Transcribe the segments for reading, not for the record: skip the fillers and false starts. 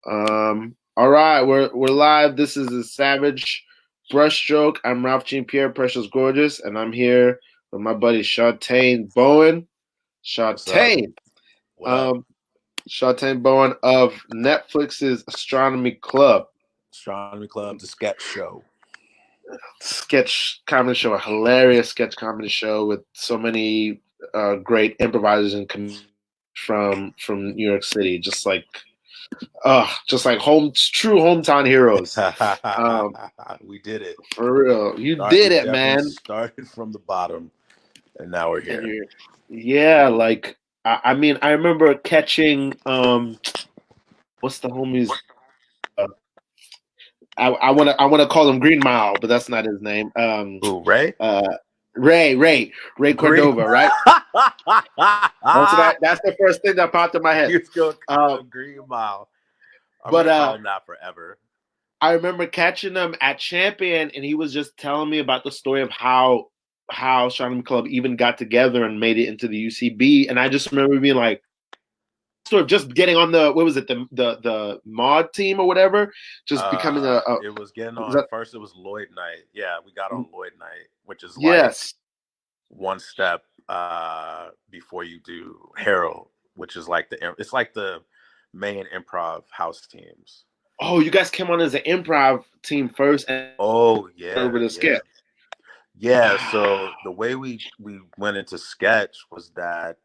All right, we're live. This is the Savage Brushstroke. I'm Ralf AKA Precious Gorgeous, and I'm here with my buddy Shawtane Bowen. What's up? Shawtane, What up? um, Shawtane Bowen of Netflix's Astronomy Club Astronomy Club, the sketch show. sketch comedy show, a hilarious sketch comedy show with so many great improvisers and from New York City, just like true hometown heroes. We did it. For real, you We did it, definitely man. started from the bottom, and now we're And here. you're, yeah, like I mean, I remember catching what's the homies? Uh, I wanna call him Green Mile, but that's not his name. Who, Ray? Uh, Ray Green. Cordova, right? That's the first thing that popped in my head. You still call Um, him Green Mile. I'm but gonna call him that forever. I remember catching him at Champion, and he was just telling me about the story of how Astronomy Club even got together and made it into the UCB, and I just remember being like, sort of just getting on the what was it the mod team or whatever, just becoming a It was getting on. that, First, it was Lloyd Night. Yeah, we got on Lloyd Night, which is like yes. one step before you do Harold, which is like it's like the main improv house teams. Oh, you guys came on as an improv team first, and Oh yeah, over the skit. yeah. So the way we went into sketch was that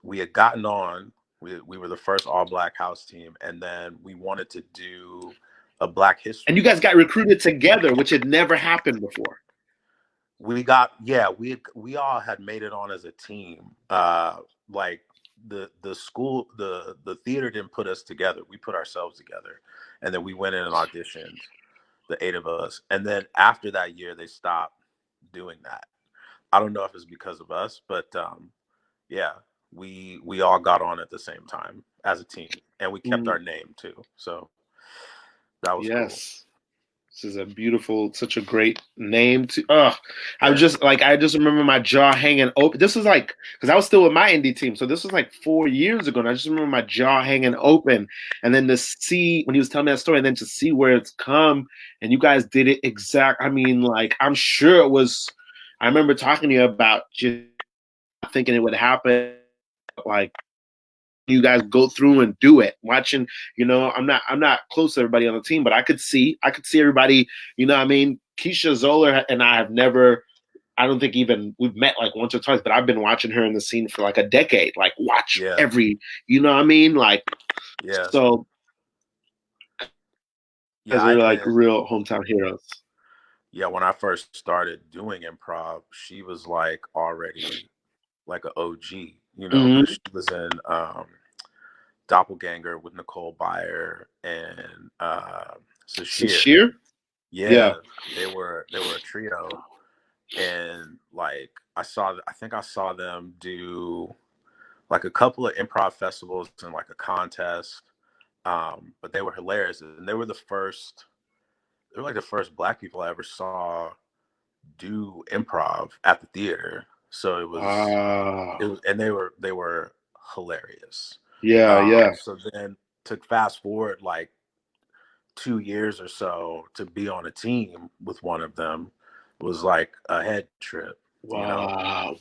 we had gotten on. We were the first all black house team, and then we wanted to do a Black History. And you guys got recruited together, which had never happened before. We all had made it on as a team. Like the school, the theater didn't put us together. We put ourselves together, and then we went in and auditioned, the 8 of us. And then after that year, they stopped doing that. I don't know if it's because of us, but yeah, we all got on at the same time as a team, and we kept our name too. So that was cool. This is such a great name to. I just remember my jaw hanging open. This was like because I was still with my indie team, so this was like 4 years ago, and I just remember my jaw hanging open. And then to see when he was telling me that story, and then to see where it's come, and you guys did it exact. I mean, like I'm sure it was. I remember talking to you about just thinking it would happen, like you guys go through and do it. Watching, I'm not close to everybody on the team, but I could see everybody. You know what I mean? Keisha Zoller and I have never. I don't think even we've met like once or twice, but I've been watching her in the scene for like a decade. Like watch every, you know what I mean? Like, so yeah, they're like real hometown heroes. Yeah, when I first started doing improv, she was like already like an OG, because she was in Doppelganger with Nicole Byer and Sashir. Yeah, they were a trio, and like I think I saw them do like a couple of improv festivals and like a contest, but they were hilarious, and they were like the first Black people I ever saw do improv at the theater. So it was, and they were hilarious. Yeah. So then to fast forward like 2 years or so to be on a team with one of them was like a head trip. Wow,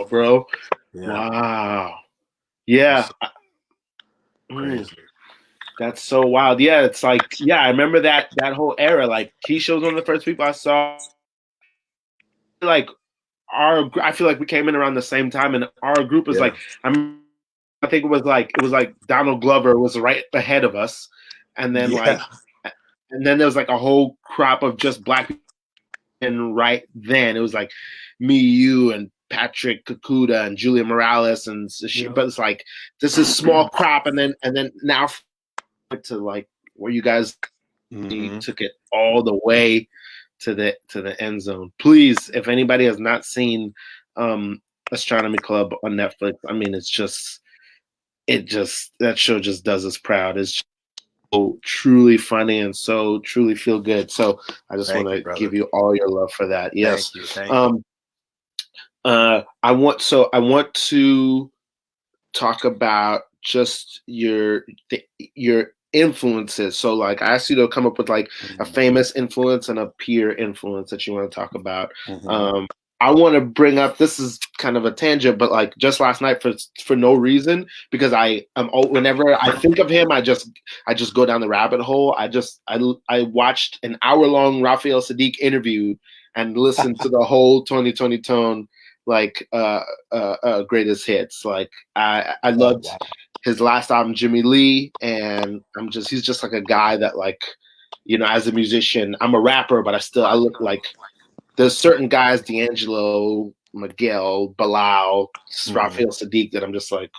bro. Yeah. Wow. Yeah. Crazy. That's so wild. Yeah, it's like, I remember that whole era. Like Keisha was one of the first people I saw. Like I feel like we came in around the same time, and our group was like, I think it was like Donald Glover was right ahead of us, and then and then there was like a whole crop of just Black people. And right then it was like me, you, and Patrick Kakuda and Julia Morales, and but it's like this is small crop, and then now to like where you guys took it all the way to the end zone. Please, if anybody has not seen Astronomy Club on Netflix, I mean, that show just does us proud. It's so truly funny and so truly feel good. So I just want to give you all your love for that. Yes. Thank you. I want to talk about just your influences. So like I asked you to come up with like a famous influence and a peer influence that you want to talk about. I want to bring up, this is kind of a tangent, but like just last night for no reason, because whenever I think of him, I just go down the rabbit hole. I watched an hour-long Raphael Sadiq interview and listened to the whole 2020 Tone like greatest hits. Like I loved his last album, Jimmy Lee, and he's just like a guy that, like, you know, as a musician, I'm a rapper, but I look like, there's certain guys, D'Angelo, Miguel, Bilal, Raphael Sadiq, that I'm just like,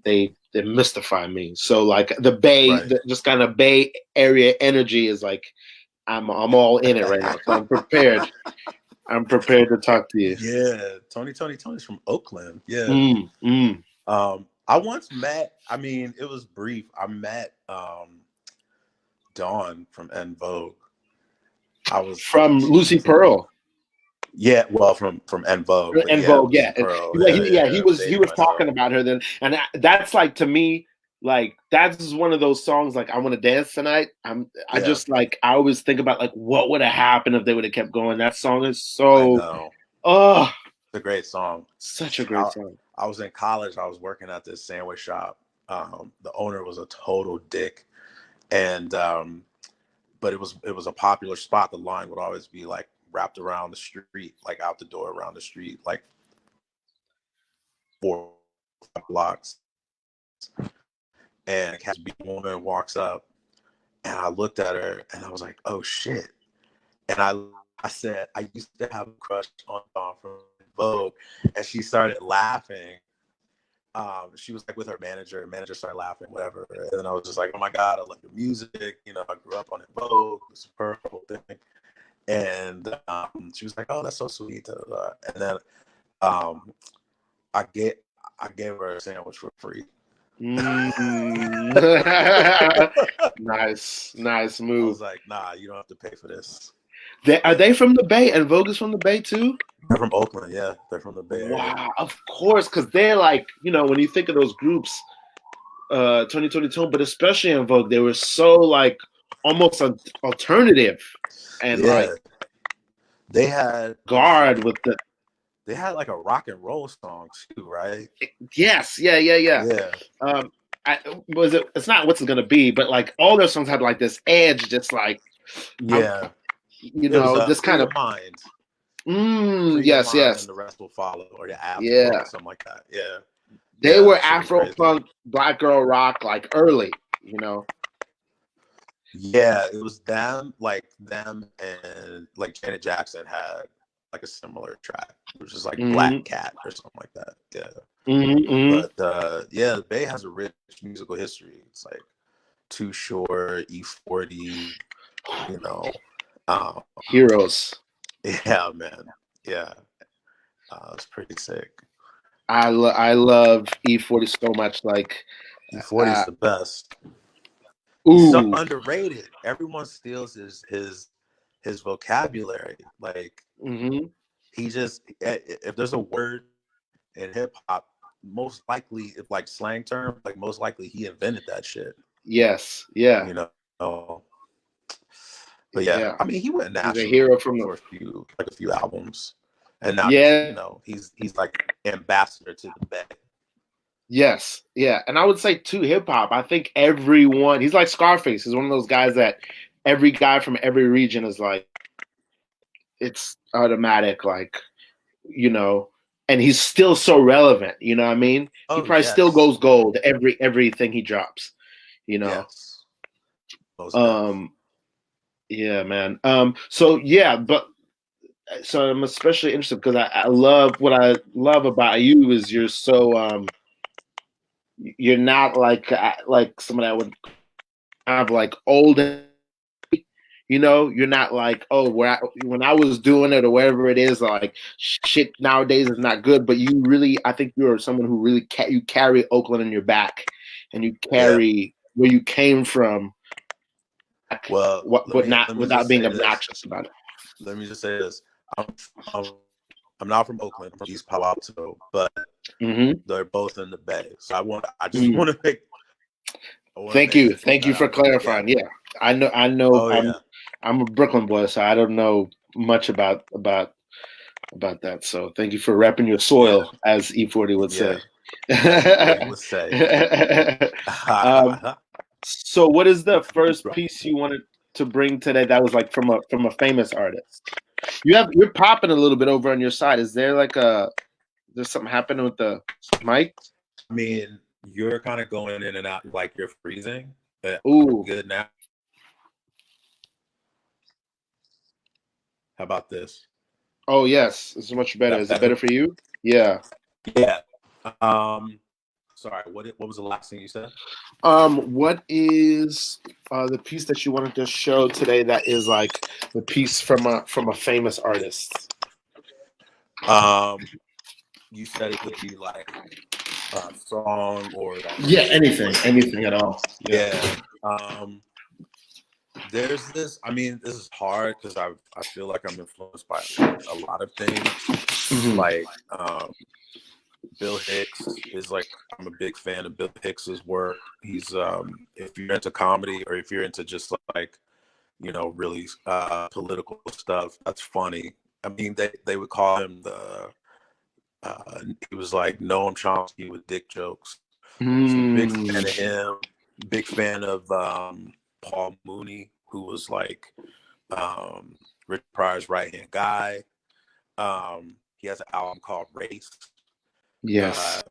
they mystify me. So like the Bay, just kind of Bay Area energy is like, I'm all in it right now. So I'm prepared. I'm prepared to talk to you. Yeah, Tony's from Oakland. Yeah. I once met, I mean, it was brief. I met Dawn from En Vogue. From Lucy Pearl. Yeah, well, from En Vogue. En Vogue, yeah. He was talking about her then, and that's like, to me, like, that's one of those songs, like, I Want to Dance Tonight. I just like, I always think about like what would have happened if they would have kept going. That song is so, it's a great song. Such a great song. I was in college. I was working at this sandwich shop. The owner was a total dick, and but it was a popular spot. The line would always be like wrapped around the street, like out the door around the street, like 4 or 5 blocks. And a woman walks up, and I looked at her, and I was like, "Oh shit!" And I said, "I used to have a crush on Dawn from Vogue," and she started laughing. She was like with her manager. Manager started laughing, whatever. And then I was just like, "Oh my god, I love your music. You know, I grew up on it, Vogue. It's a purple thing." And she was like, "Oh, that's so sweet." And then I gave her a sandwich for free. Nice move. I was like, "Nah, you don't have to pay for this." Are they from the Bay? And Vogue is from the Bay too? They're from Oakland, yeah. They're from the Bay Area. Wow, of course, because they're like, you know, when you think of those groups, 2020 Tone, but especially En Vogue, they were so like almost alternative, and like they had guard with the. They had like a rock and roll song too, right? Yes, yeah. It's not What's It Gonna Be, but like all their songs had like this edge, just like, you know, this kind of mind. Yes. And the rest will follow, or your app, or something like that. Yeah, they were Afro punk, black girl rock, like early, you know. Yeah, it was them and like Janet Jackson had like a similar track, which is like Black Cat or something like that. Yeah. But the Bay has a rich musical history. It's like Too Short, E40, you know, heroes. Yeah, man. Yeah, it's pretty sick. I love E40 so much. Like E40 is the best. He's so underrated. Everyone steals his vocabulary. Like he just, if there's a word in hip hop, most likely, if like slang term, like most likely he invented that shit. Yes, yeah. You know. But yeah, I mean, he went national. He's a hero from for a few albums, and now you know he's like ambassador to the Bay. Yes, yeah, and I would say too, hip hop. I think everyone, he's like Scarface. He's one of those guys that every guy from every region is like, it's automatic, like, you know, and he's still so relevant. You know what I mean? He probably still goes gold everything he drops. You know. Yes. Yeah, man. So I'm especially interested because I love, what I love about you is you're so you're not like somebody I would have like old, you know, you're not like, oh, when I was doing it or whatever it is, like shit nowadays is not good, but you really, I think you're someone who really you carry Oakland in your back, and you carry where you came from. Well, without being obnoxious about it. Let me just say this: I'm not from Oakland, I'm from East Palo Alto, but They're both in the Bay. So I just want to make. Thank you for clarifying. Yeah, I know. Oh, yeah. I'm a Brooklyn boy, so I don't know much about that. So thank you for repping your soil, as E40 would say. As E40 would say. So what is the first piece you wanted to bring today that was like from a famous artist? You're popping a little bit over on your side. Is there like there's something happening with the mic? I mean, you're kind of going in and out like you're freezing. Ooh, good now. How about this? Oh yes, it's much better. Is it better for you? Yeah. Yeah. Sorry. What was the last thing you said? What is the piece that you wanted to show today that is like the piece from a famous artist? You said it would be like a song or like anything at all. Yeah. There's this. I mean, this is hard because I feel like I'm influenced by a lot of things. Like Bill Hicks is like, I'm a big fan of Bill Hicks's work. He's if you're into comedy or if you're into just like, really political stuff, that's funny. I mean, they would call him he was like Noam Chomsky with dick jokes. So big fan of him. Big fan of Paul Mooney, who was like Rich Pryor's right-hand guy. He has an album called Race. Yes.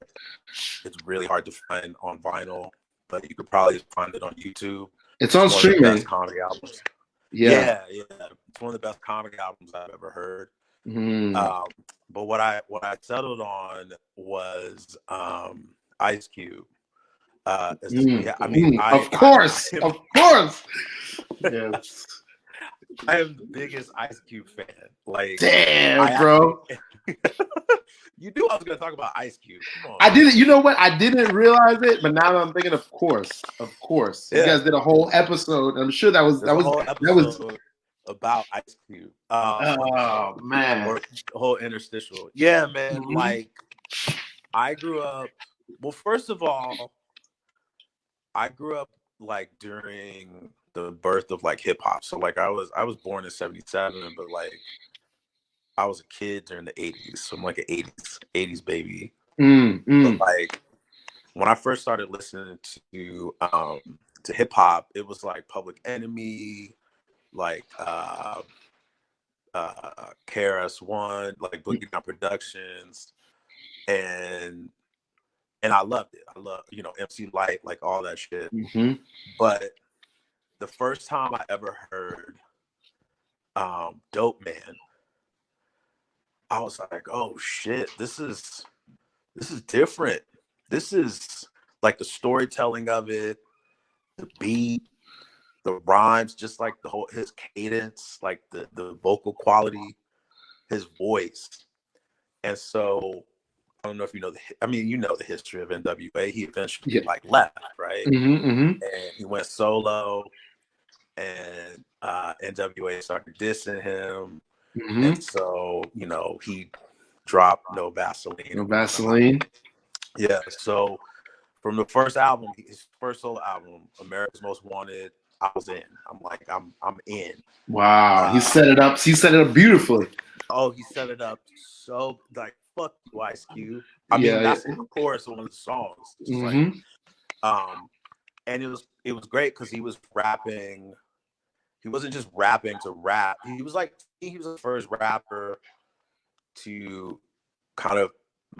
It's really hard to find on vinyl, but you could probably find it on YouTube. It's on streaming. One of the best comedy albums. Yeah. It's one of the best comedy albums I've ever heard. But what I settled on was Ice Cube. Of course. Yes. I am the biggest Ice Cube fan. Like, damn, bro. You knew I was going to talk about Ice Cube. Come on, I didn't. You know what? I didn't realize it, but now I'm thinking, of course. Yeah. You guys did a whole episode. I'm sure that was about Ice Cube. Oh man, or the whole interstitial. Yeah, man. Like, I grew up. Well, first of all, I grew up like during the birth of like hip hop. So like I was born in '77, but like I was a kid during the '80s. So I'm like an '80s baby. But like when I first started listening to hip hop, it was like Public Enemy, like KRS-One, like Boogie Down Productions, and I loved it. I love, MC Lyte, like all that shit. But the first time I ever heard Dope Man, I was like, oh shit, this is different. This is like the storytelling of it, the beat, the rhymes, just like his cadence, like the vocal quality, his voice. And so I don't know if you know the history of NWA. He eventually like left, right? And he went solo, and NWA started dissing him. And so, he dropped No Vaseline. Yeah. So from the first album, his first solo album, America's Most Wanted, I was in. I'm like, I'm in. Wow. He set it up. He set it up beautifully. Oh, he set it up so like, fuck you, Ice Cube. I mean, that's the chorus of one of the songs. Like, and it was great because he was rapping. He wasn't just rapping to rap. He was the first rapper to kind of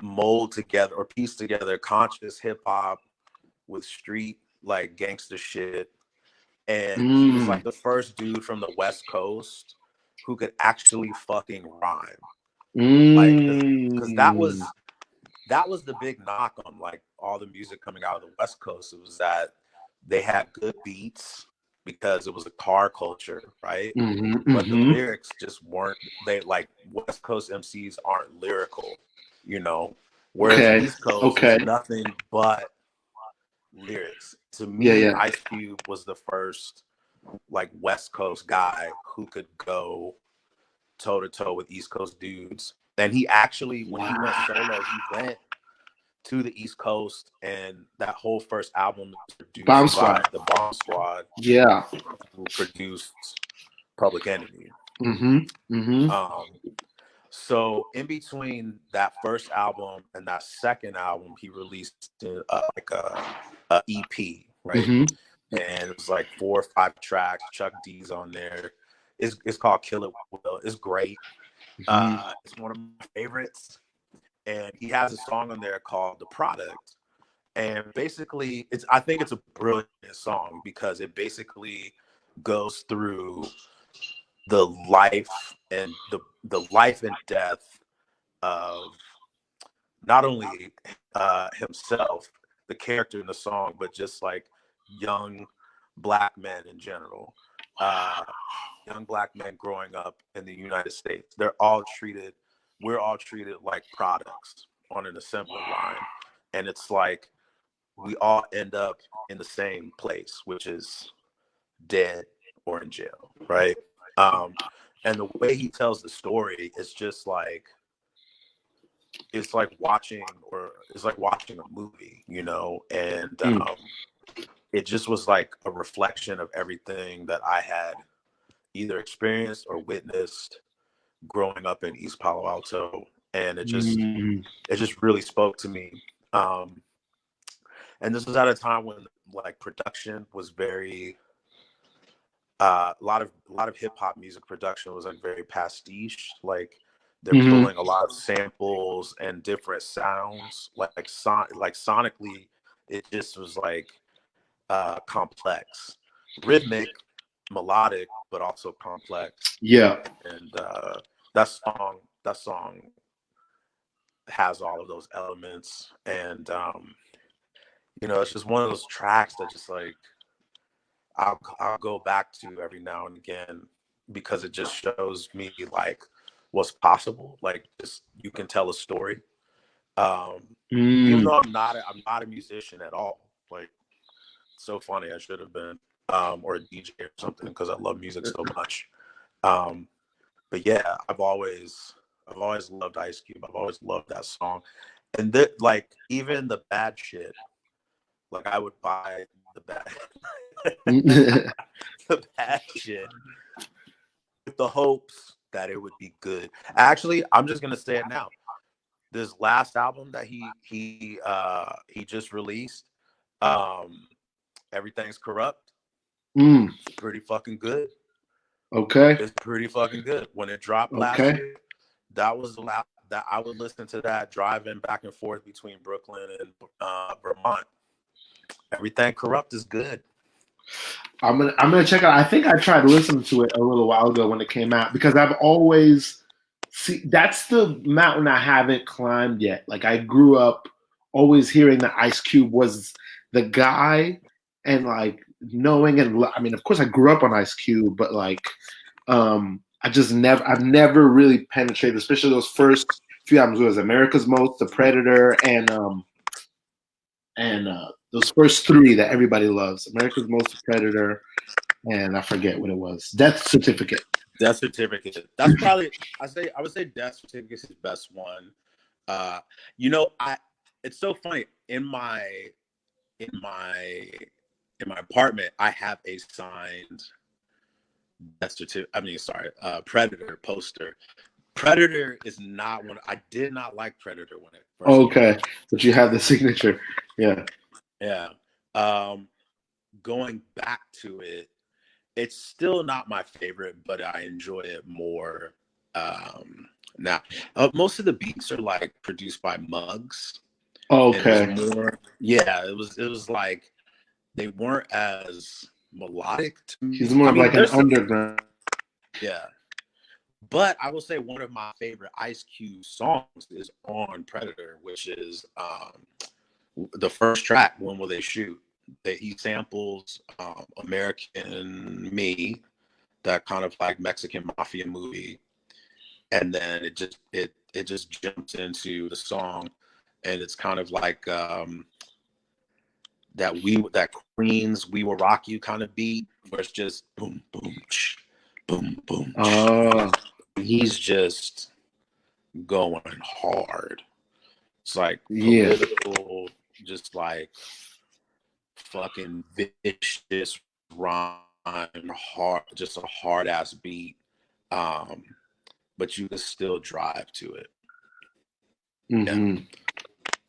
mold together or piece together conscious hip hop with street like gangster shit. And he was like the first dude from the West Coast who could actually fucking rhyme. Like, because that was the big knock on like all the music coming out of the West Coast. It was that they had good beats because it was a car culture, right? But the lyrics just weren't. They like West Coast MCs aren't lyrical, Whereas East Coast is nothing but lyrics. To me, Ice Cube was the first like West Coast guy who could go toe to toe with East Coast dudes. And he actually, when he went solo, to the East Coast, and that whole first album was produced Bomb by Squad. the Bomb Squad. Yeah. Who produced Public Enemy. So in between that first album and that second album, he released like a EP, right? And it was like 4 or 5 tracks. Chuck D's on there. It's called Kill It Will. It's great. It's one of my favorites. And he has a song on there called The Product. And basically, I think it's a brilliant song because it basically goes through the life and the life and death of not only himself, the character in the song, but just like young Black men in general. Young Black men growing up in the United States. We're all treated like products on an assembly line. And it's like we all end up in the same place, which is dead or in jail, right? And the way he tells the story is just like it's like watching a movie, you know, and it just was like a reflection of everything that I had either experienced or witnessed growing up in East Palo Alto, and it just really spoke to me. And this was at a time when like production was very a lot of hip hop music production was like very pastiche, like they're pulling a lot of samples and different sounds, like sonically, it just was like complex, rhythmic, melodic, but also complex. Yeah. And that song has all of those elements, and you know, it's just one of those tracks that just like I'll go back to every now and again because it just shows me like what's possible. Like just you can tell a story. Even though I'm not a musician at all. Like so funny, I should have been or a DJ or something because I love music so much. But yeah, I've always loved Ice Cube. I've always loved that song. And like even the bad shit, like I would buy the bad the bad shit with the hopes that it would be good. Actually, I'm just gonna say it now. This last album that he just released, Everything's Corrupt. It's pretty fucking good. Okay. It's pretty fucking good. When it dropped last year, that was the last that I would listen to that driving back and forth between Brooklyn and Vermont. Everything Corrupt is good. I'm gonna check out. I think I tried listening to it a little while ago when it came out because I've always that's the mountain I haven't climbed yet. Like I grew up always hearing that Ice Cube was the guy, and like knowing and I mean, of course, I grew up on Ice Cube, but like I've never really penetrated, especially those first few albums. It was America's Most, The Predator, and those first 3 that everybody loves: America's Most, The Predator, and I forget what it was. Death Certificate. Death Certificate. That's probably I would say Death Certificate is his best one. You know, it's so funny in my apartment. I have a signed Death Certificate. Predator poster. Predator is not one. I did not like Predator when it first came out. But you have the signature. Yeah. Going back to it, it's still not my favorite, but I enjoy it more now. Most of the beats are like produced by Muggs. Okay. It was like they weren't as melodic to me. He's more like an underground. Yeah. But I will say one of my favorite Ice Cube songs is on Predator, which is the first track, When Will They Shoot? That he samples American Me, that kind of like Mexican mafia movie, and then it just jumps into the song, and it's kind of like that Queen's "We Will Rock You" kind of beat, where it's just boom boom boom boom. He's just going hard, It's like political, just like fucking vicious rhyme, hard, just a hard ass beat. But you can still drive to it. Mm-hmm. Yeah.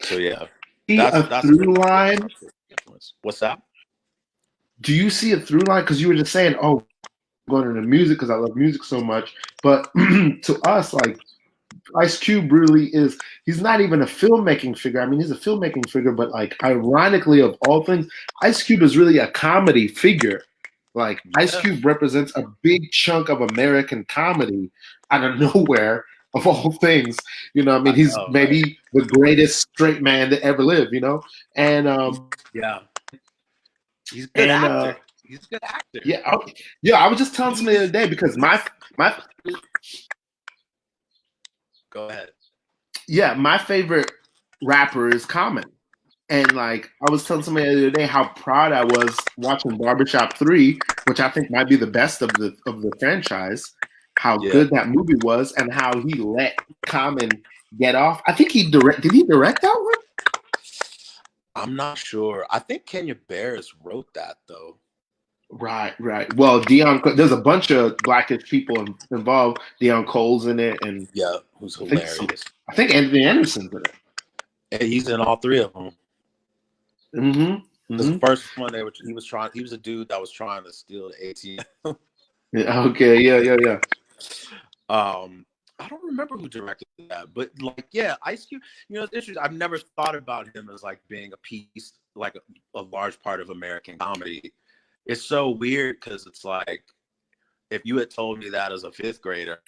So yeah, that's through line. What's that? Do you see a through line? Because you were just saying, "Oh, going into music because I love music so much." But to us, like Ice Cube really is. He's not even a filmmaking figure. I mean, he's a filmmaking figure, but like ironically, of all things, Ice Cube is really a comedy figure. Like Ice Cube represents a big chunk of American comedy out of nowhere, of all things. You know, I mean, he's maybe the greatest straight man to ever live. You know, and he's a good actor. He's a good actor. Yeah. I was just telling somebody the other day because my go ahead. Yeah, my favorite rapper is Common. And like I was telling somebody the other day how proud I was watching Barbershop 3, which I think might be the best of the franchise, how good that movie was and how he let Common get off. I think did he direct that one? I'm not sure. I think Kenya Barris wrote that though. Right. Well, there's a bunch of Blackish people involved. Deion Cole's in it, and who's hilarious. I think Anthony Anderson's in it. And he's in all three of them. Mm-hmm. The first one he was a dude that was trying to steal the ATM. Okay. Yeah. I don't remember who directed that, but like, Ice Cube. You know, it's interesting. I've never thought about him as like being a piece, like a large part of American comedy. It's so weird because it's like, if you had told me that as a fifth grader,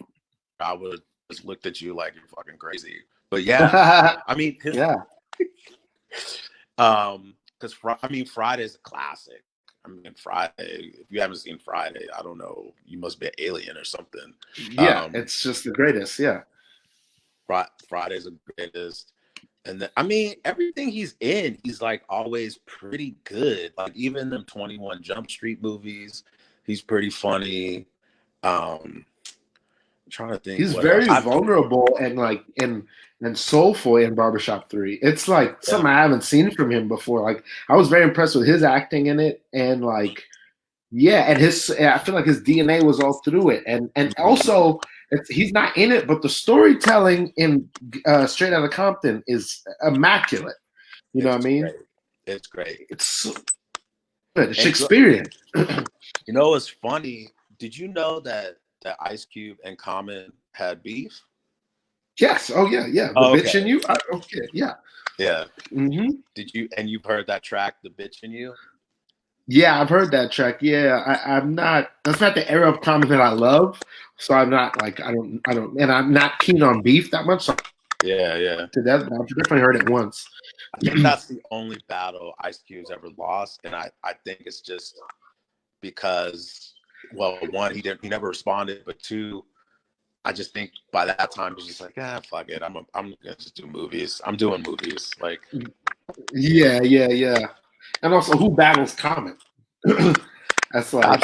I would have just looked at you like you're fucking crazy. But I mean, because Friday's a classic. I mean, Friday. If you haven't seen Friday, I don't know. You must be an alien or something. Yeah, it's just the greatest. Yeah, Friday's the greatest. And then, I mean, everything he's in, he's like always pretty good. Like even the 21 Jump Street movies, he's pretty funny. I'm trying to think. He's very vulnerable and like and soulful in Barbershop 3. It's like something I haven't seen from him before. Like I was very impressed with his acting in it, and like and I feel like his DNA was all through it, and also he's not in it, but the storytelling in Straight Outta Compton is immaculate. You know what I mean? Great. It's great. It's so good. Shakespearean. You know what's funny? Did you know that Ice Cube and Common had beef? Yes. Oh yeah. The Bitch in You. Okay. Yeah. Yeah. Mm-hmm. You've heard that track, The Bitch in You? Yeah, I've heard that track. Yeah, I'm not. That's not the era of Common that I love. So I'm not like I don't, and I'm not keen on beef that much. So yeah. I've definitely heard it once. I think that's the only battle Ice Cube's ever lost, and I think it's just because, well, one, he never responded, but two, I just think by that time he's just like, fuck it, I'm gonna just do movies. I'm doing movies, like. Yeah. And also, who battles Common? That's like I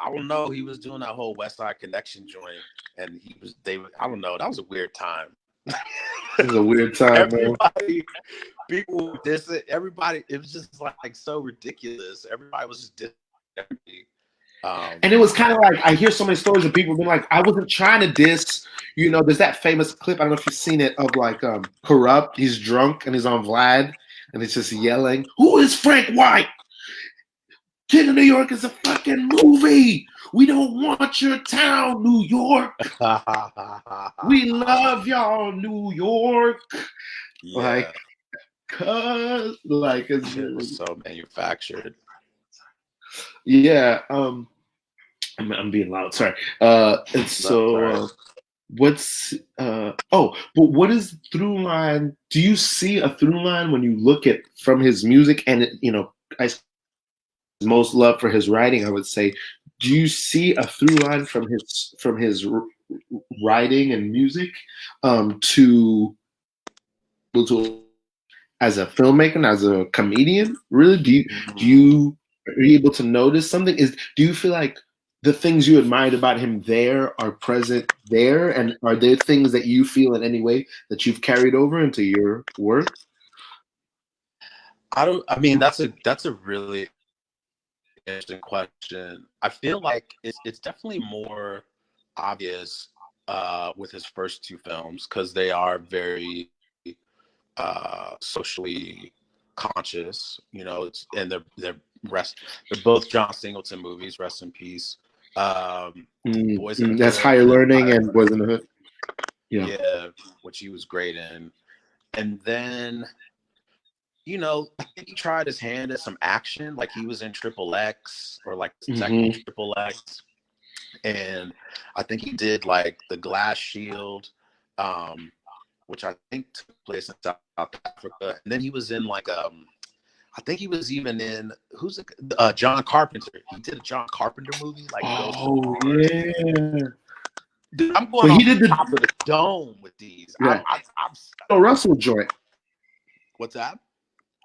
don't know. He was doing that whole West Side Connection joint, and I don't know. That was a weird time. It was a weird time, people diss it. Everybody, it was just like so ridiculous. Everybody was just dissing. And it was kind of like, I hear so many stories of people being like, I wasn't trying to diss. You know, there's that famous clip, I don't know if you've seen it, of like Corrupt. He's drunk and he's on Vlad and he's just yelling, "Who is Frank White? King of New York is a fucking movie. We don't want your town, New York. We love y'all, New York." Yeah. Like it's so manufactured. Yeah. I'm being loud. Sorry. What's but what is through line? Do you see a through line when you look at from his music and Ice most love for his writing? I would say, do you see a through line from his writing and music to as a filmmaker, as a comedian? Really, are you able to notice something? Do you feel like the things you admired about him there are present there, and are there things that you feel in any way that you've carried over into your work? I mean, that's a really interesting question. I feel like it's definitely more obvious with his first two films because they are very socially conscious. You know, and they're both John Singleton movies. Rest in peace. Boys in the That's Hood Higher and Learning and Boys in the Hood. Yeah. Yeah, which he was great in. And then, you know, I think he tried his hand at some action. Like he was in Triple X or like the second Triple X. And I think he did like the Glass Shield, which I think took place in South Africa. And then he was in like I think he was even in John Carpenter. He did a John Carpenter movie like Ghost of Mars. Yeah. Dude, I'm going Well, he off did the top of the dome with these. Yeah. I'm O. Russell joint. What's that?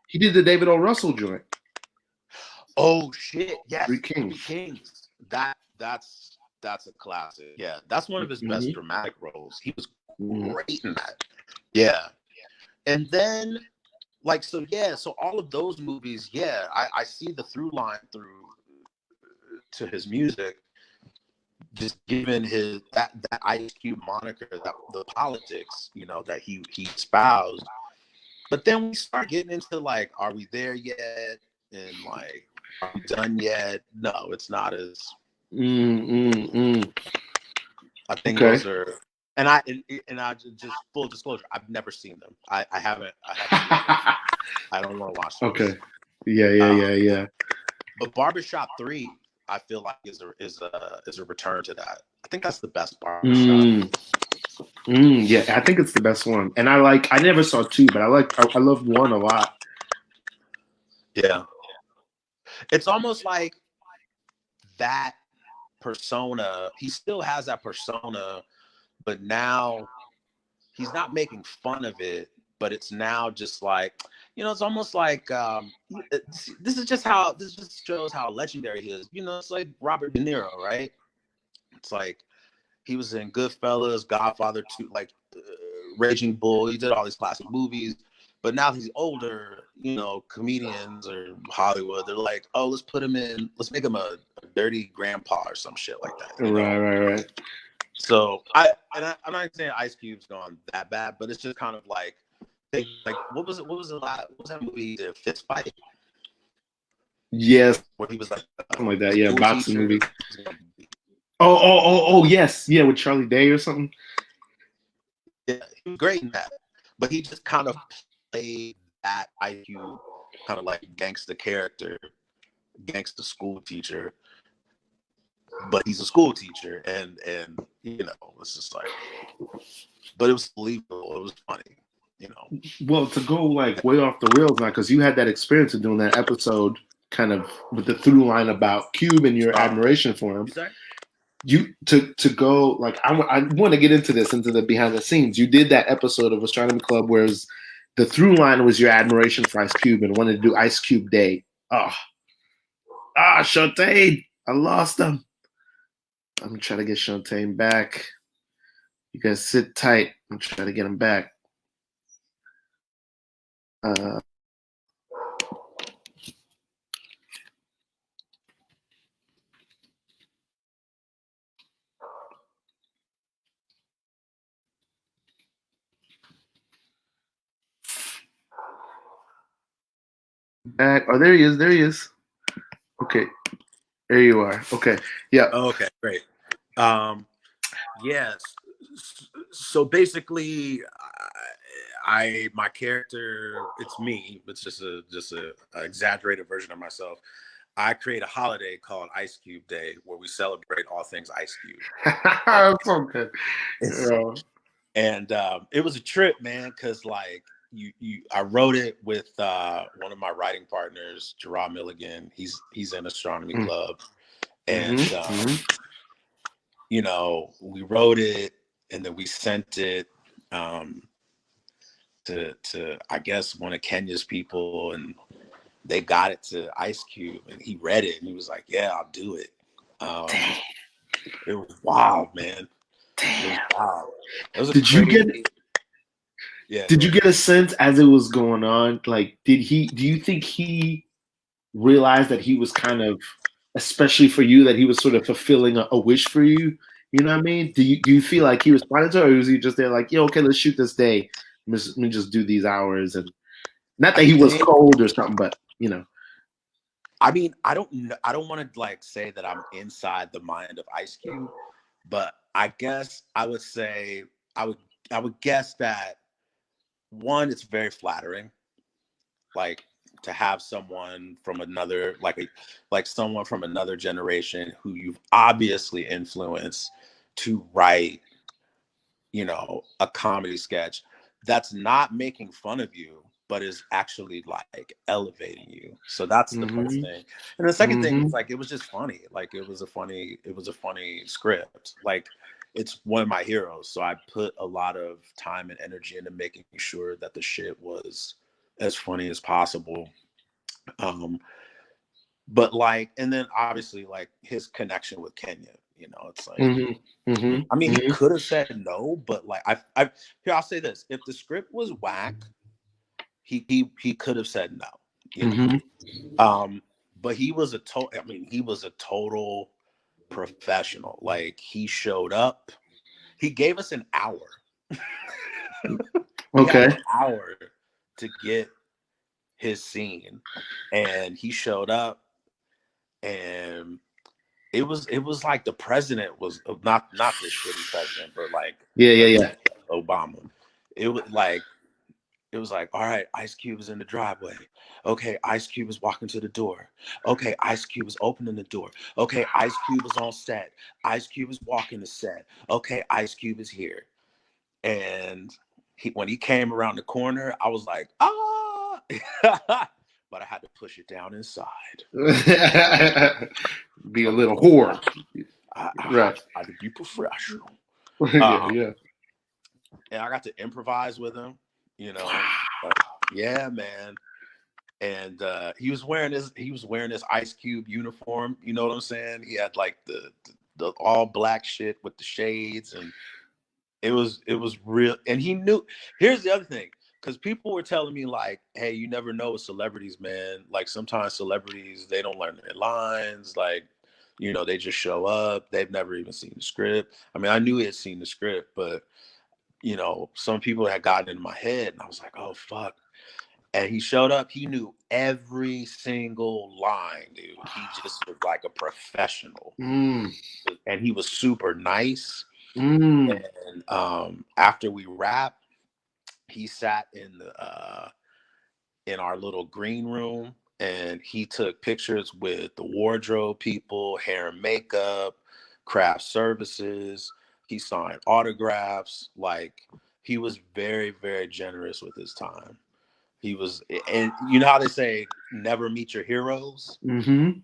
He did the David O. Russell joint. Oh shit! Yes, Three Kings. That's a classic. Yeah, that's one of his best dramatic roles. He was great in that. Yeah, and then so all of those movies. Yeah, I see the through line to his music. Just given his that Ice Cube moniker, that the politics, you know, that he espoused. But then we start getting into like, are we there yet? And like, are we done yet? No, it's not as. I think those are, and I just full disclosure, I've never seen them. I haven't. I don't want to watch those. Okay. Yeah. But Barbershop 3, I feel like is a return to that. I think that's the best Barbershop. Yeah, I think it's the best one. And I never saw 2, but I loved 1 a lot. Yeah. It's almost like that persona, he still has that persona, but now he's not making fun of it, but it's now just like, you know, it's almost like this just shows how legendary he is. You know, it's like Robert De Niro, right? It's like he was in Goodfellas, Godfather 2, like Raging Bull. He did all these classic movies, but now he's older. You know, comedians or Hollywood, they're like, oh, let's make him a dirty grandpa or some shit like that. Right. So I'm not saying Ice Cube's gone that bad, but it's just kind of like what was that movie he did? Fist Fight? Yes. Where he was like something like that, yeah, boxing movie. Oh, yes, yeah, with Charlie Day or something. Yeah, he was great in that, but he just kind of played that IQ kind of like gangster character, gangster school teacher. But he's a school teacher, and you know, it's just like, but it was believable. It was funny, you know. Well, to go like way off the rails now, because you had that experience of doing that episode, kind of with the through line about Cube and your admiration for him. You to go like I want to get into the behind the scenes. You did that episode of Astronomy Club, whereas the through line was your admiration for Ice Cube and wanted to do Ice Cube Day. Shawtane, I lost him. I'm gonna try to get Shawtane back. You guys sit tight. I'm trying to get him back. Back. Oh, there he is. Okay. There you are. Okay. Yeah. Oh, okay, great. Yes. So basically, my character, it's me. It's just a exaggerated version of myself. I create a holiday called Ice Cube Day, where we celebrate all things Ice Cube. That's okay. And it was a trip, man, because like I wrote it with one of my writing partners, Gerard Milligan. He's in Astronomy Club, and you know, we wrote it and then we sent it to I guess one of Kenya's people, and they got it to Ice Cube, and he read it and he was like, "Yeah, I'll do it." Um, it was wild, man. It was wild. It was a Did you crazy. get? Yeah. Did you get a sense as it was going on? Like, did he? Do you think he realized that he was kind of, especially for you, that he was sort of fulfilling a wish for you? You know what I mean? Do you feel like he responded to it, or was he just there like, yeah, okay, let's shoot this day. Let me just do these hours, and not that I he was think. cold or something, but you know. I mean, I don't know. I don't want to like say that I'm inside the mind of Ice Cube, but I guess I would say I would I would guess that one, it's very flattering, like to have someone from another like someone from another generation who you've obviously influenced to write, a comedy sketch that's not making fun of you, but is actually like elevating you. So that's the first Mm-hmm. thing. And the second thing Mm-hmm. was like it was just funny. Like it was a funny script. Like it's one of my heroes. So I put a lot of time and energy into making sure that the shit was as funny as possible. Um, but like, and then obviously like his connection with Kenya, it's like Mm-hmm. I mean, Mm-hmm. he Mm-hmm. could have said no, but like here I'll say this: if the script was whack, he could have said no, you know. Mm-hmm. Um, but he was a total. I mean, he was a total professional. Like he showed up. He gave us an hour. We had Okay. an hour to get his scene, and he showed up, and it was like the president was not this shitty president, but like Yeah. Yeah. let's Yeah. say Obama. It was like, all right, Ice Cube is in the driveway. Okay, Ice Cube is walking to the door. Okay, Ice Cube is opening the door. Okay, Ice Cube is on set. Ice Cube is walking the set. Okay, Ice Cube is here. And when he came around the corner, I was like, ah, but I had to push it down inside. Be a I'm like, little whore. I Right. had to be professional. Yeah. Um, Yeah. and I got to improvise with him, you know. Yeah, man. And he was wearing his Ice Cube uniform. You know what I'm saying? He had like the all black shit with the shades, and it was real. And he knew. Here's the other thing, because people were telling me like, "Hey, you never know with celebrities, man. Like sometimes celebrities they don't learn their lines. Like, they just show up. They've never even seen the script. I mean, I knew he had seen the script, but some people had gotten in my head, and I was like, oh fuck. And he showed up. He knew every single line, dude. He just was like a professional, Mm. and he was super nice. Mm. And after we wrapped, he sat in our little green room, and he took pictures with the wardrobe people, hair and makeup, craft services. He signed autographs. Like he was very, very generous with his time. He was, and you know how they say, never meet your heroes? Mm-hmm.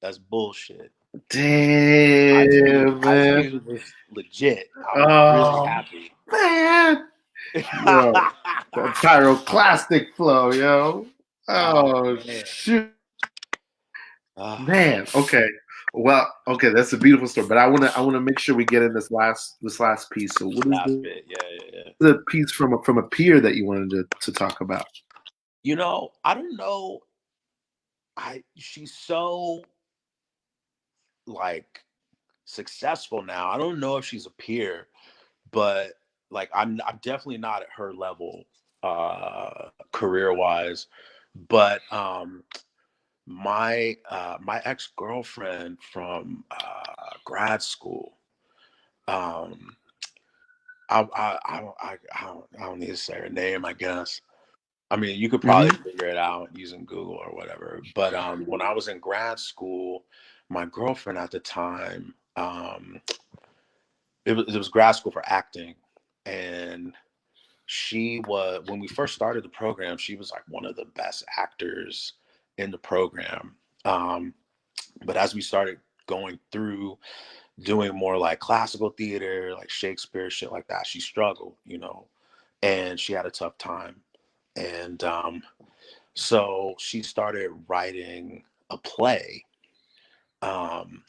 That's bullshit. Ice Cube, Damn, Ice man. Cube was legit. I was really Oh, happy. man. Yo, that pyroclastic flow, yo. Oh Oh, man. shoot. Ah, Man. Okay. Well, okay, that's a beautiful story. But I wanna make sure we get in this last piece. So what is last bit, yeah, yeah, yeah. the piece from a peer that you wanted to talk about? I don't know. She's so like successful now. I don't know if she's a peer, but like I'm definitely not at her level career wise. But my ex-girlfriend from grad school, um I don't need to say her name, I guess. I mean, you could probably Mm-hmm. figure it out using Google or whatever. But when I was in grad school, my girlfriend at the time, it was grad school for acting, and she was, when we first started the program, she was like one of the best actors in the program. Um, but as we started going through doing more like classical theater, like Shakespeare, shit like that, she struggled, and she had a tough time. And so she started writing a play. Um,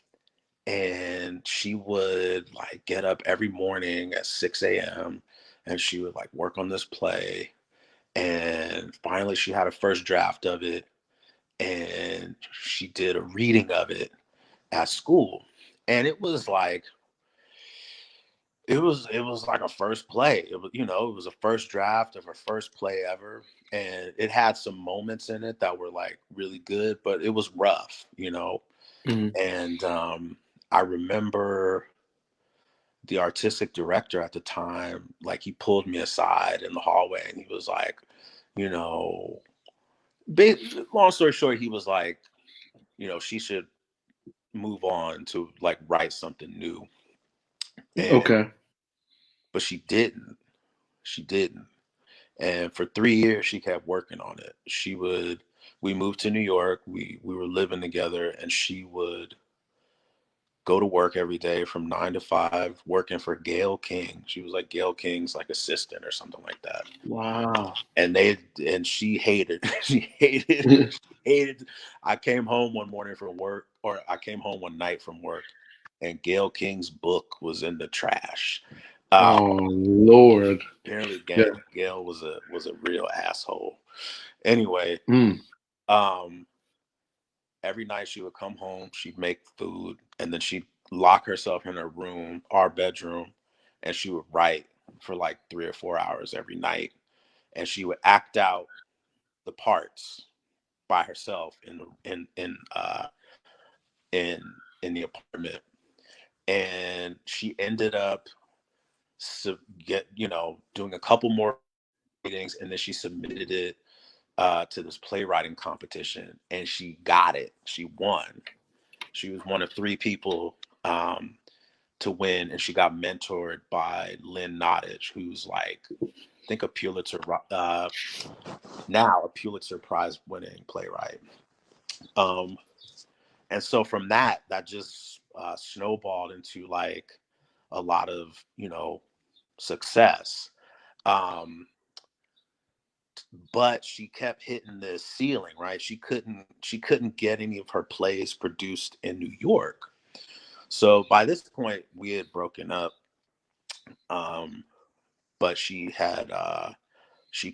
And she would like get up every morning at 6 a.m. and she would like work on this play. And finally she had a first draft of it, and she did a reading of it at school. And it was like it was like a first play. It was, it was a first draft of her first play ever. And it had some moments in it that were like really good, but it was rough. Mm-hmm. And I remember the artistic director at the time, like he pulled me aside in the hallway and he was like, you know, long story short, he was like, she should move on to like write something new. And Okay. but she didn't. She didn't. And for 3 years she kept working on it. We moved to New York. We were living together, and she would go to work every day from 9 to 5, working for Gayle King. She was like Gayle King's like assistant or something like that. Wow. And she hated, she hated. I came home one morning from work, or I came home one night from work, and Gayle King's book was in the trash. Oh Lord. Apparently, Yeah. Gayle was a real asshole. Anyway, Mm. um, every night she would come home, she'd make food, and then she'd lock herself in her room, our bedroom, and she would write for like 3 or 4 hours every night. And she would act out the parts by herself in in the apartment. And she ended up doing a couple more readings, and then she submitted it to this playwriting competition, and she got it. She won. She was one of 3 people to win, and she got mentored by Lynn Nottage, who's like, I think now a Pulitzer Prize winning playwright. And so from that just snowballed into like a lot of success. Um, but she kept hitting this ceiling, right? She couldn't get any of her plays produced in New York. So by this point, we had broken up. Um, but she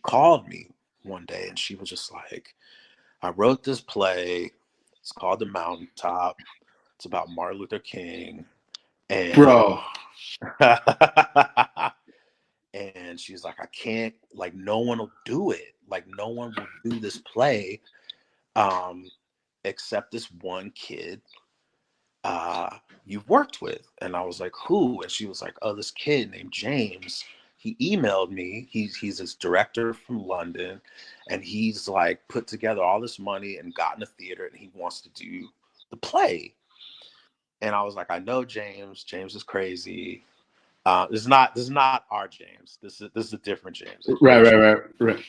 called me one day, and she was just like, I wrote this play. It's called The Mountaintop. It's about Martin Luther King. And Bro. and she's like, I can't, like, no one will do it. Like, no one will do this play except this one kid you've worked with. And I was like, who? And she was like, oh, this kid named James. He emailed me. He's this director from London, and he's like put together all this money and gotten a theater, and he wants to do the play. And I was like, I know James. James is crazy. This is not our James. This is a different James, a great. Right.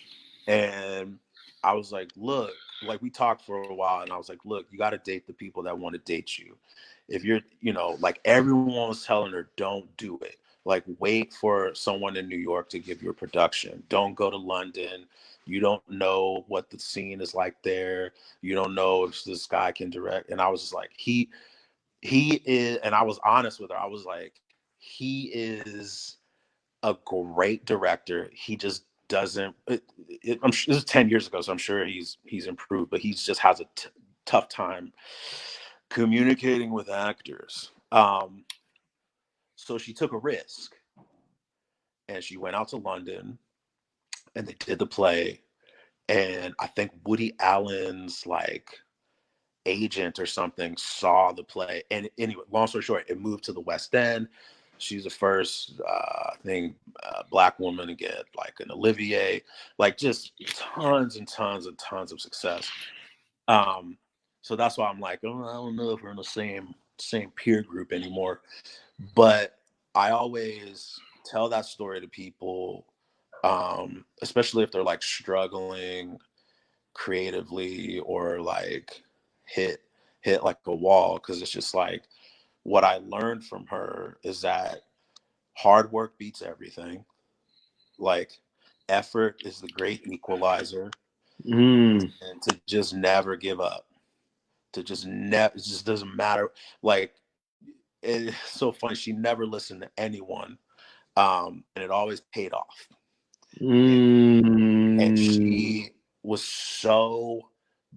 And I was like, look, like we talked for a while, and I was like, look, you got to date the people that want to date you. If you're, like everyone was telling her, don't do it. Like, wait for someone in New York to give you a production. Don't go to London. You don't know what the scene is like there. You don't know if this guy can direct. And I was just like, he is, and I was honest with her. I was like, he is a great director. He just doesn't. I'm sure this is 10 years ago, so I'm sure he's improved, but he just has a tough time communicating with actors. So she took a risk, and she went out to London, and they did the play. And I think Woody Allen's like agent or something saw the play. And anyway, long story short, it moved to the West End. She's the first, Black woman to get like an Olivier, like just tons and tons and tons of success. Um, so that's why I'm like, oh, I don't know if we're in the same peer group anymore. But I always tell that story to people, especially if they're like struggling creatively or like hit like a wall, because it's just like what I learned from her is that hard work beats everything. Like, effort is the great equalizer, Mm. and to just never give up, to just never, it just doesn't matter. Like, it's so funny. She never listened to anyone, and it always paid off. And she was so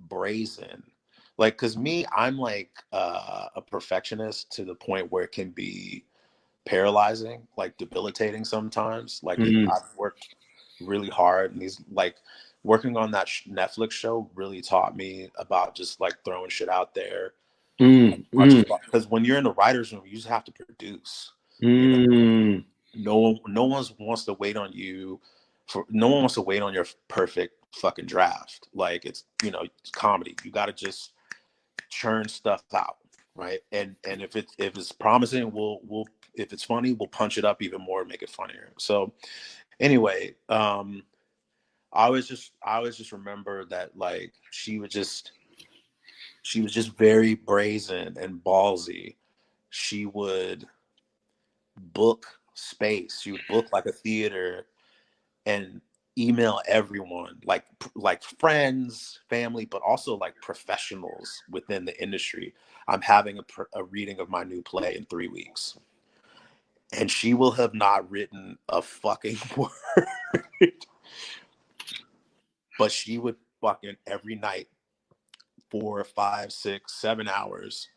brazen. Like, cause me, I'm like a perfectionist to the point where it can be paralyzing, like debilitating sometimes. Like I've worked really hard, and these like working on that Netflix show really taught me about just like throwing shit out there. Because when you're in the writer's room, you just have to produce. You know, no one wants to wait on you. No one wants to wait on your perfect fucking draft. Like it's it's comedy. You got to just churn stuff out, right? And if it's promising, we'll if it's funny, we'll punch it up even more and make it funnier. So anyway, I always just remember that like she was just very brazen and ballsy. She would book space. She would book like a theater and email everyone, like friends, family, but also like professionals within the industry. I'm having a reading of my new play in 3 weeks. And she will have not written a fucking word. But she would fucking every night, 4, 5, 6, 7 hours,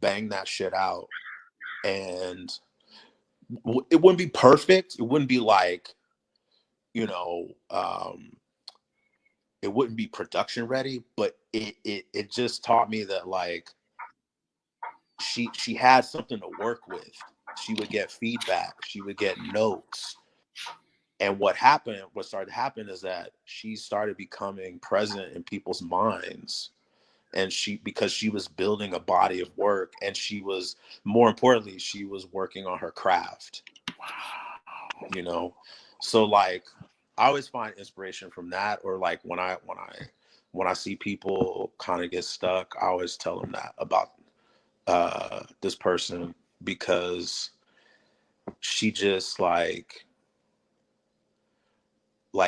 bang that shit out. And it wouldn't be perfect. It wouldn't be like, you know, it wouldn't be production ready, but it just taught me that like she had something to work with. She would get feedback, she would get notes. And what started to happen is that she started becoming present in people's minds. And because she was building a body of work, and she was, more importantly, she was working on her craft. So like I always find inspiration from that, or like when I see people kind of get stuck, I always tell them that about this person, because she just like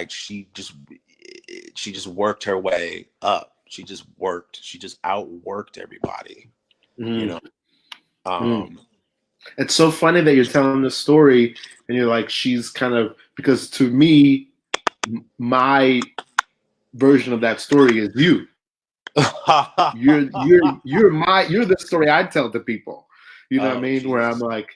she just worked her way up. She just outworked everybody, It's so funny that you're telling this story and you're like, she's kind of, because to me, my version of that story is you. You're the story I tell to people. You know what I mean? Jesus. Where I'm like,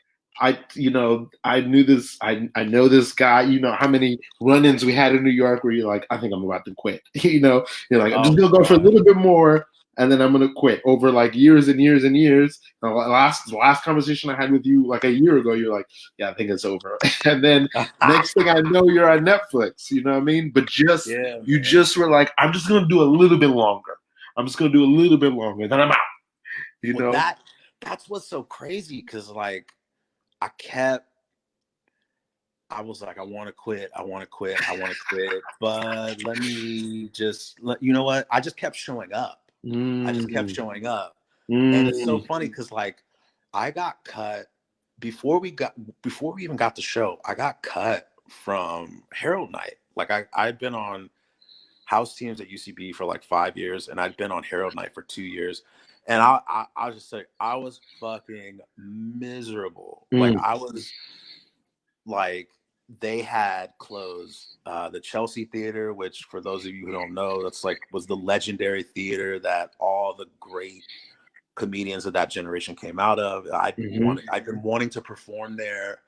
I knew this, I know this guy. You know how many run-ins we had in New York where you're like, I think I'm about to quit. You're like, I'm just gonna go for a little bit more, and then I'm gonna quit. Over like years and years and years. The last conversation I had with you like a year ago, you're like, yeah, I think it's over. And then next thing I know, you're on Netflix. You know what I mean? But you just were like, I'm just gonna do a little bit longer. I'm just gonna do a little bit longer, then I'm out. You know? That's what's so crazy, because like I was like, I want to quit, but let me you know what? I just kept showing up. I just kept showing up. And it's so funny because like I got cut before we even got the show. I got cut from Herald Night. Like I'd been on house teams at UCB for like 5 years, and I'd been on Herald Night for 2 years. And I just say I was fucking miserable. Like I was like, they had closed the Chelsea Theater, which for those of you who don't know, was the legendary theater that all the great comedians of that generation came out of. I've been wanting to perform there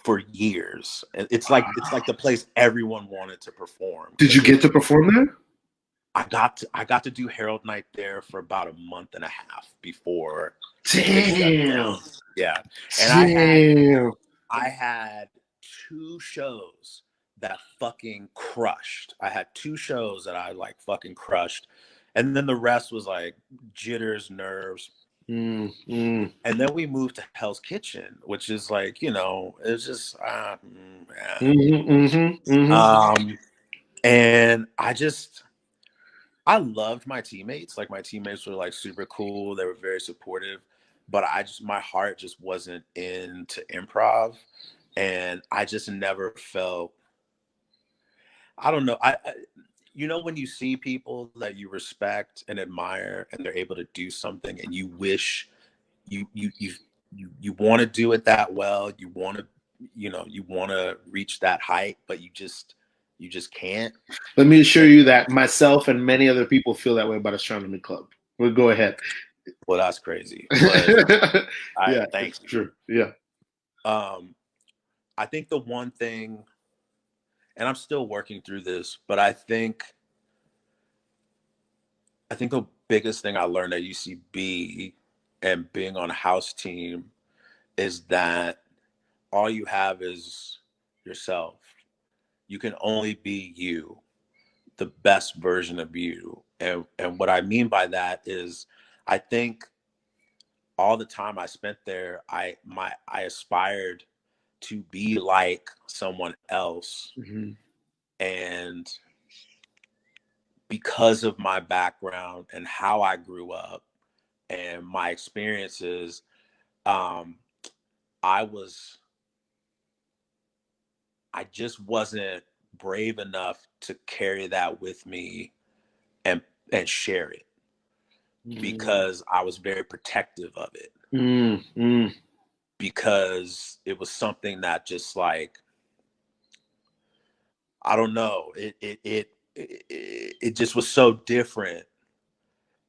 for years. It's like the place everyone wanted to perform. Did you get to perform there? I got to do Herald Night there for about a month and a half before. Damn. Yeah. And I had 2 shows that fucking crushed. I had 2 shows that I like fucking crushed. And then the rest was like jitters, nerves. And then we moved to Hell's Kitchen, which is like, it's just and I loved my teammates. Like my teammates were like super cool. They were very supportive, but my heart just wasn't into improv. And I just never felt, I don't know. When you see people that you respect and admire and they're able to do something and you wish you want to do it that well. You want to reach that height, but you just can't. Let me assure you that myself and many other people feel that way about Astronomy Club. We'll go ahead. Well, that's crazy. But yeah, thank you. True. Yeah. I think the one thing, and I'm still working through this, but I think the biggest thing I learned at UCB and being on a house team is that all you have is yourself. You can only be you, the best version of you. And what I mean by that is I think all the time I spent there, I aspired to be like someone else. Mm-hmm. And because of my background and how I grew up and my experiences, I just wasn't brave enough to carry that with me and share it, because I was very protective of it. Because it was something that just like, I don't know, it just was so different,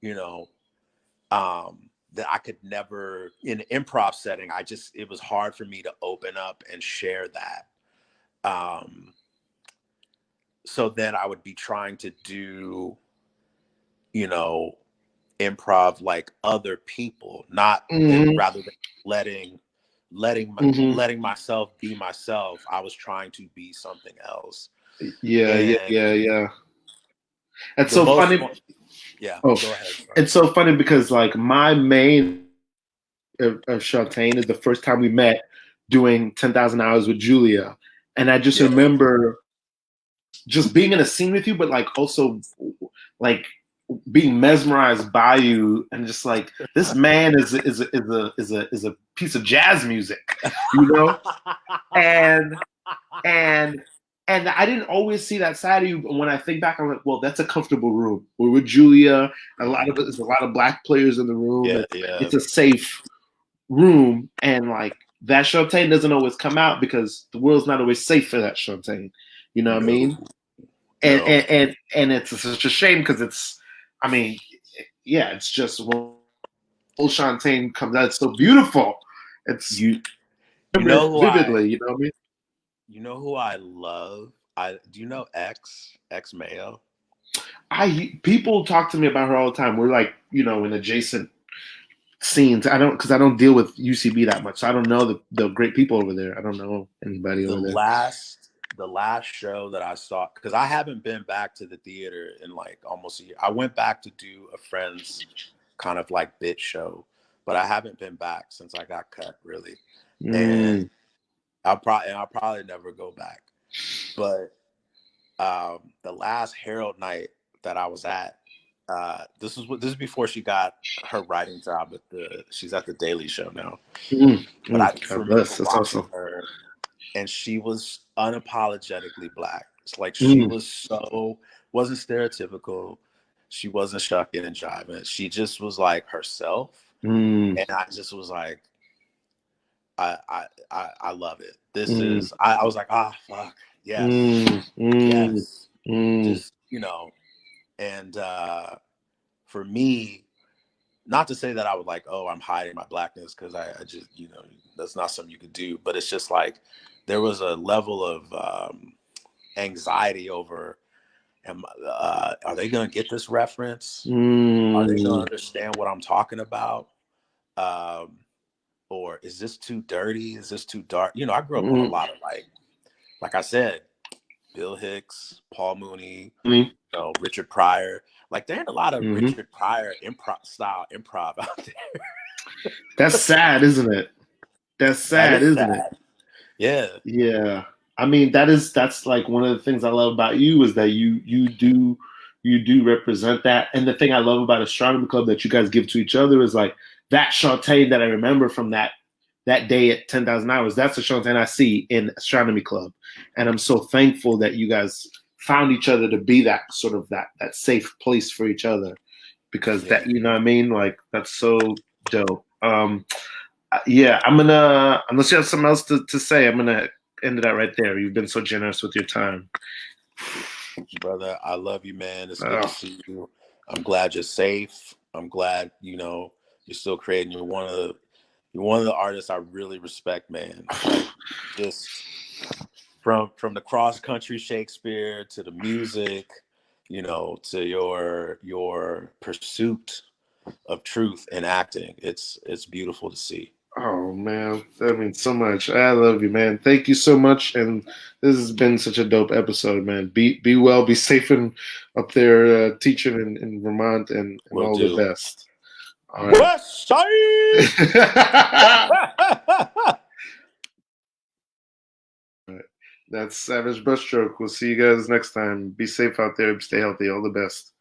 that I could never, in an improv setting, it was hard for me to open up and share that. So then I would be trying to do, improv like other people, not rather than letting myself be myself. I was trying to be something else. Yeah. It's so funny. Yeah. Go ahead. Sorry. It's so funny because like my main of Shawtane is the first time we met doing 10,000 Hours with Julia, and I just remember just being in a scene with you, but like also like being mesmerized by you, and just like, this man is a piece of jazz music, and I didn't always see that side of you. But when I think back, I'm like, well, that's a comfortable room. We're with Julia. There's a lot of Black players in the room. It's a safe room, and like that Shawtane doesn't always come out because the world's not always safe for that Shawtane. You know what I mean? And it's such a shame because it's, I mean, yeah, it's just when old Shawtane comes out, it's so beautiful. It's vividly, you know what I mean? You know who I love? Do you know X Mayo? People talk to me about her all the time. We're like, in adjacent scenes. Because I don't deal with UCB that much. So I don't know the great people over there. I don't know anybody over there. The last show that I saw, because I haven't been back to the theater in like almost a year. I went back to do a friend's kind of like bit show, but I haven't been back since I got cut, really. And I'll probably never go back. But the last Herald night that I was at, this is before she got her writing job she's at the Daily Show now. But I just remember watching her, and she was unapologetically Black. It's like she wasn't stereotypical. She wasn't shucking and jiving. She just was like herself. And I just was like, I love it. This is, I was like, fuck. Yes. Yes. Just, and for me, not to say that I would like, I'm hiding my Blackness, because I just, that's not something you could do. But it's just like, there was a level of anxiety over, are they going to get this reference? Are they going to understand what I'm talking about? Or is this too dirty? Is this too dark? I grew up on a lot of like I said, Bill Hicks, Paul Mooney, Richard Pryor. Like, there ain't a lot of Richard Pryor improv out there. That's sad, isn't it? That's sad, isn't it? Yeah. Yeah. I mean, that's like one of the things I love about you is that you do represent that. And the thing I love about Astronomy Club that you guys give to each other is like that Shawtane that I remember from that day at 10,000 Hours. That's the Shawtane I see in Astronomy Club. And I'm so thankful that you guys found each other to be that sort of that safe place for each other, because that, you know what I mean? Like, that's so dope. Yeah, I'm gonna, unless you have something else to say, I'm gonna end that right there. You've been so generous with your time. Brother, I love you, man. It's good to see you. I'm glad you're safe. I'm glad, you're still creating. You're one of the artists I really respect, man. Like, just from the cross country Shakespeare to the music, to your pursuit of truth in acting. It's beautiful to see. Oh man, that means so much. I love you, man. Thank you so much. And this has been such a dope episode, man. Be well, be safe up there teaching in Vermont, and Will all the do. best. All right. West Side. That's Savage Brushstroke. We'll see you guys next time. Be safe out there. Stay healthy. All the best.